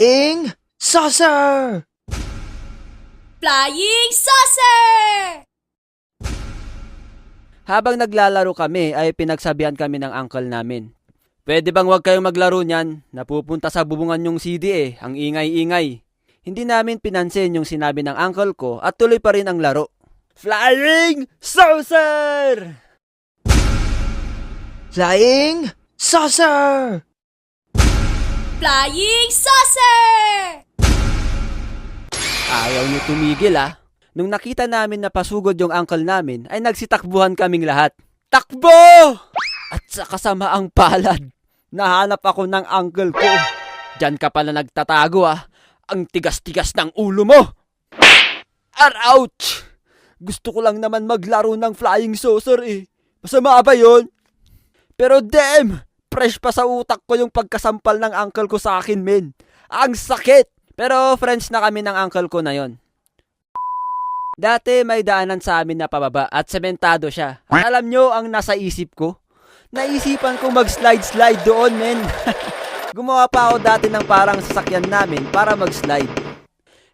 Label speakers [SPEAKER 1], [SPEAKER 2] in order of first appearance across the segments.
[SPEAKER 1] Flying saucer!
[SPEAKER 2] Flying saucer!
[SPEAKER 3] Habang naglalaro kami ay pinagsabihan kami ng uncle namin. Pwede bang huwag kayong maglaro niyan? Napupunta sa bubungan yung CD ang ingay-ingay. Hindi namin pinansin yung sinabi ng uncle ko at tuloy pa rin ang laro. Flying saucer!
[SPEAKER 1] Flying saucer!
[SPEAKER 2] Flying saucer!
[SPEAKER 3] Ayaw niyo tumigil Nung nakita namin na pasugod yung uncle namin ay nagsitakbuhan kaming lahat. Takbo! At sa kasamaang palad, nahanap ako ng uncle ko. Diyan ka pala nagtatago Ang tigas-tigas ng ulo mo! Ouch! Gusto ko lang naman maglaro ng flying saucer Masama ba yun? Pero damn! Fresh pa sa utak ko yung pagkasampal ng uncle ko sa akin, men. Ang sakit! Pero friends na kami ng uncle ko na yon. Dati may daanan sa amin na pababa at sementado siya. At alam nyo ang nasa isip ko? Naisipan kong mag-slide-slide doon, men. Gumawa pa ako dati ng parang sasakyan namin para mag-slide.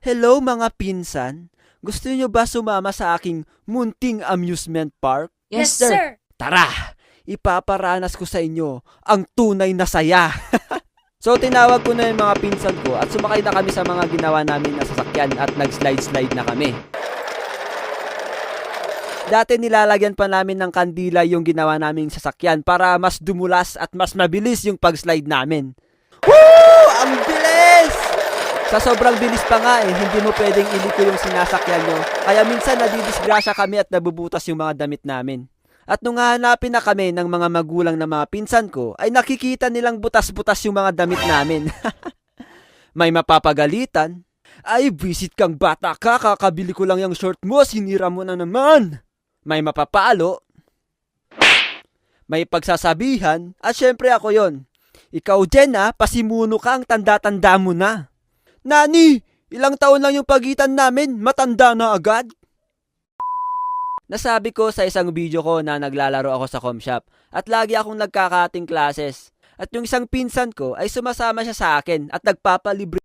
[SPEAKER 3] Hello mga pinsan, gusto niyo ba sumama sa aking munting amusement park?
[SPEAKER 2] Yes, sir.
[SPEAKER 3] Tara, ipaparanas ko sa inyo ang tunay na saya. So tinawag ko na yung mga pinsan ko at sumakay na kami sa mga ginawa namin na sasakyan at nag-slide-slide na kami. Dati nilalagyan pa namin ng kandila yung ginawa naming sasakyan para mas dumulas at mas mabilis yung pag-slide namin. Woo! Ang bilis! Sa sobrang bilis pa nga hindi mo pwedeng iliko yung sinasakyan nyo. Kaya minsan nadidisgrasya kami at nabubutas yung mga damit namin. At nung hahanapin na kami ng mga magulang na mga pinsan ko, ay nakikita nilang butas-butas yung mga damit namin. May mapapagalitan. Ay, visit kang bata ka, kakabili ko lang yung short mo, sinira mo na naman. May mapapalo. May pagsasabihan, at syempre ako yon. Ikaw Jen pasimuno ka, ang tanda-tanda mo na. Nani, ilang taon lang yung pagitan namin, matanda na agad. Nasabi ko sa isang video ko na naglalaro ako sa com shop at lagi akong nagkakating classes. At yung isang pinsan ko ay sumasama siya sa akin at nagpapalibre